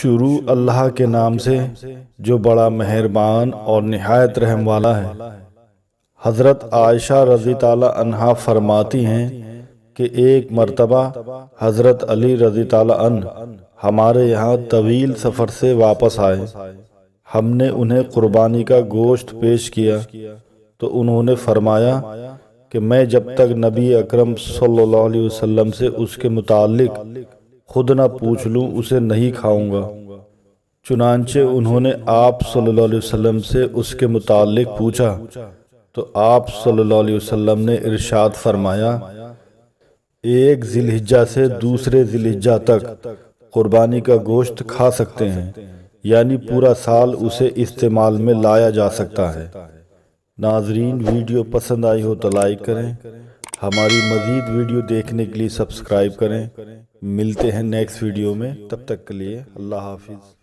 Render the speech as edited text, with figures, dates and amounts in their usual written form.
شروع اللہ کے نام سے جو بڑا مہربان اور نہایت رحم والا ہے۔ حضرت عائشہ رضی تعالیٰ عنہا فرماتی ہیں کہ ایک مرتبہ حضرت علی رضی تعالیٰ عنہ ہمارے یہاں طویل سفر سے واپس آئے۔ ہم نے انہیں قربانی کا گوشت پیش کیا تو انہوں نے فرمایا کہ میں جب تک نبی اکرم صلی اللہ علیہ وسلم سے اس کے متعلق خود نہ پوچھ لوں اسے نہیں کھاؤں گا۔ چنانچہ انہوں نے آپ صلی اللہ علیہ وسلم سے اس کے متعلق پوچھا تو آپ صلی اللہ علیہ وسلم نے ارشاد فرمایا، ایک ذی الحجہ سے دوسرے ذی الحجہ تک قربانی کا گوشت کھا سکتے ہیں، یعنی پورا سال اسے استعمال میں لایا جا سکتا ہے۔ ناظرین، ویڈیو پسند آئی ہو تو لائک کریں، ہماری مزید ویڈیو دیکھنے کے لیے سبسکرائب کریں۔ ملتے ہیں نیکسٹ ویڈیو میں، تب تک کے لیے اللہ حافظ۔